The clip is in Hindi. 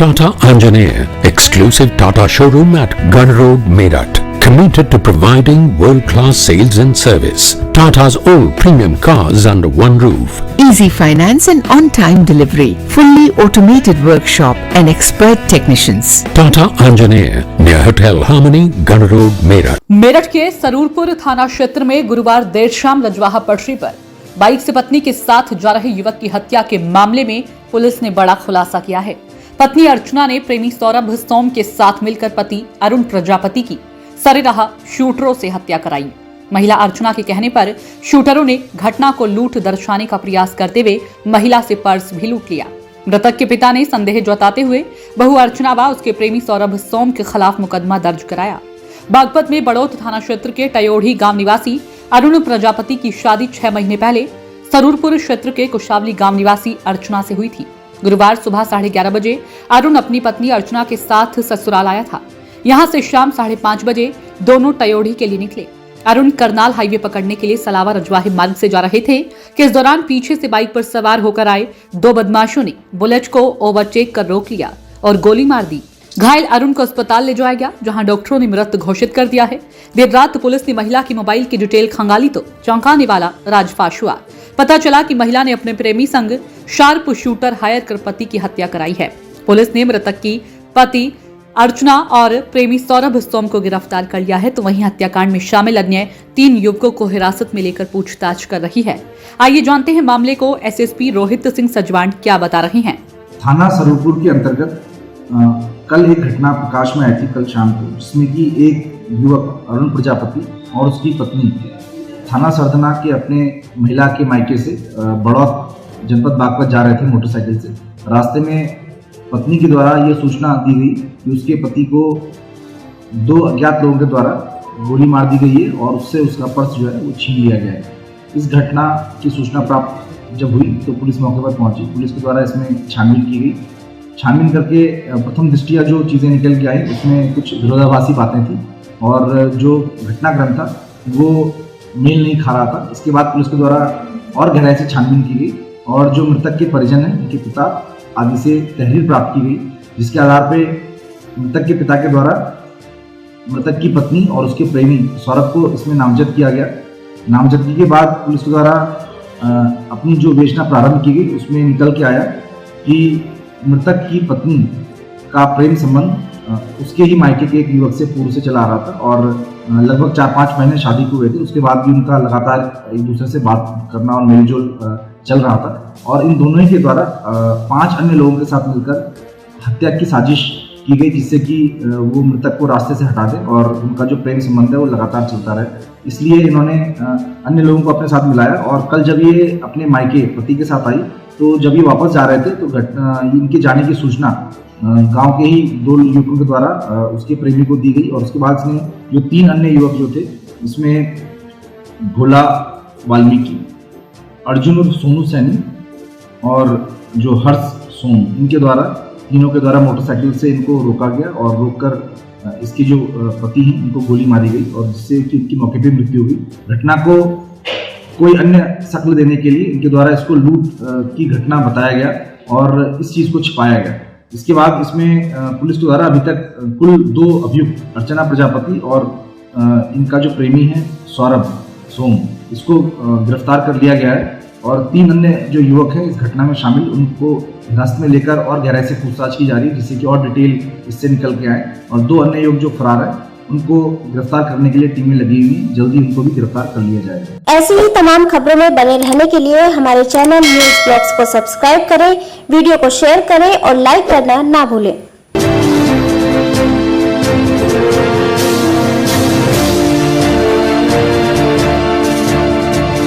Tata Anjaneya, exclusive Tata showroom at Gun Road, Meerut. Committed to providing world-class sales and service. Tata's all premium cars under one roof. Easy finance and on-time delivery. Fully automated workshop and expert technicians. Tata Anjaneya, near Hotel Harmony, Gun Road, Meerut. Meerut के सरूरपुर थाना क्षेत्र में गुरुवार देर शाम रजवाहा पटरी पर बाइक से पत्नी के साथ जा रहे युवक की हत्या के मामले में पुलिस ने बड़ा खुलासा किया है। पत्नी अर्चना ने प्रेमी सौरभ सोम के साथ मिलकर पति अरुण प्रजापति की सरेराह शूटरों से हत्या कराई। महिला अर्चना के कहने पर शूटरों ने घटना को लूट दर्शाने का प्रयास करते हुए महिला से पर्स भी लूट लिया। मृतक के पिता ने संदेह जताते हुए बहू अर्चना व उसके प्रेमी सौरभ सोम के खिलाफ मुकदमा दर्ज कराया। बागपत में बड़ौत थाना क्षेत्र के टयोढ़ी गांव निवासी अरुण प्रजापति की शादी 6 महीने पहले सरूरपुर क्षेत्र के कुशावली गांव निवासी अर्चना से हुई थी। गुरुवार सुबह 11:30 बजे अरुण अपनी पत्नी अर्चना के साथ ससुराल आया था। यहां से शाम 5:30 बजे दोनों टयोढ़ी के लिए निकले। अरुण करनाल हाईवे पकड़ने के लिए सलावा रजवाहे मार्ग से जा रहे थे कि इस दौरान पीछे से बाइक पर सवार होकर आए 2 बदमाशों ने बुलेट को ओवरटेक कर रोक लिया और गोली मार दी। घायल अरुण को अस्पताल ले जाया गया, जहां डॉक्टरों ने मृत घोषित कर दिया है। देर रात पुलिस ने महिला की मोबाइल की डिटेल खंगाली तो चौंकाने वाला राजफाश हुआ। पता चला कि महिला ने अपने प्रेमी संग शार्प शूटर हायर कर पति की हत्या कराई है। पुलिस ने मृतक की पति अर्चना और प्रेमी सौरभ सोम को गिरफ्तार कर लिया है, तो वहीं हत्याकांड में शामिल अन्य 3 युवकों को हिरासत में लेकर पूछताछ कर रही है। आइए जानते हैं मामले को एसएसपी रोहित सिंह सजवान क्या बता रहे हैं। थाना सरूरपुर के अंतर्गत कल एक घटना प्रकाश में आई थी कल शाम को, जिसमें कि एक युवक अरुण प्रजापति और उसकी पत्नी थाना सरदना के अपने महिला के मायके से बड़ौत जनपद बागपत जा रहे थे मोटरसाइकिल से। रास्ते में पत्नी के द्वारा यह सूचना दी गई कि उसके पति को 2 अज्ञात लोगों के द्वारा गोली मार दी गई है और उससे उसका पर्स जो है वो छीन लिया गया है। इस घटना की सूचना प्राप्त जब हुई तो पुलिस मौके पर पहुंची। पुलिस के द्वारा इसमें छानबीन की गई। छानबीन करके प्रथम दृष्टिया जो चीज़ें निकल के आई उसमें कुछ विरोधाभासी बातें थी और जो घटनाक्रम था वो मेल नहीं खा रहा था। इसके बाद पुलिस के द्वारा और गहराई से छानबीन की गई और जो मृतक के परिजन हैं, उनके पिता आदि से तहरीर प्राप्त की गई, जिसके आधार पे मृतक के पिता के द्वारा मृतक की पत्नी और उसके प्रेमी सौरभ को इसमें नामजद किया गया। नामजदगी के बाद पुलिस के द्वारा अपनी जो विवेचना प्रारंभ की गई उसमें निकल के आया कि मृतक की पत्नी का प्रेम संबंध उसके ही मायके के एक युवक से पूर्व से चला आ रहा था और लगभग 4-5 महीने शादी को हुए थे। उसके बाद भी उनका लगातार एक दूसरे से बात करना और मेलजोल चल रहा था और इन दोनों ही के द्वारा 5 अन्य लोगों के साथ मिलकर हत्या की साजिश की गई, जिससे कि वो मृतक को रास्ते से हटा दें और उनका जो प्रेम संबंध है वो लगातार चलता रहे। इसलिए इन्होंने अन्य लोगों को अपने साथ मिलाया और कल जब ये अपने मायके पति के साथ आई तो जब ये वापस जा रहे थे तो इनके जाने की सूचना गांव के ही 2 युवकों के द्वारा उसके प्रेमी को दी गई और उसके बाद इसने जो 3 अन्य युवक जो थे, इसमें भोला वाल्मीकि, अर्जुन और सोनू सैनी और जो हर्ष सोम, इनके द्वारा तीनों के द्वारा मोटरसाइकिल से इनको रोका गया और रोककर इसके जो पति हैं इनको गोली मारी गई और जिससे कि इनकी मौके पर मृत्यु हुई। घटना को कोई अन्य शक्ल देने के लिए इनके द्वारा इसको लूट की घटना बताया गया और इस चीज़ को छिपाया गया। इसके बाद इसमें पुलिस के द्वारा अभी तक कुल 2 अभियुक्त अर्चना प्रजापति और इनका जो प्रेमी है सौरभ सोम, इसको गिरफ्तार कर लिया गया है और 3 अन्य जो युवक हैं इस घटना में शामिल, उनको हिरासत में लेकर और गहराई से पूछताछ की जा रही है, जिससे कि और डिटेल इससे निकल के आए और 2 अन्य युवक जो फरार है उनको गिरफ्तार करने के लिए टीमें लगी हुई, जल्दी उनको भी गिरफ्तार कर लिया जाएगा। ऐसी ही तमाम खबरों में बने रहने के लिए हमारे चैनल न्यूज़ ब्लॉग्स को सब्सक्राइब करें, वीडियो को शेयर करें और लाइक करना ना भूलें।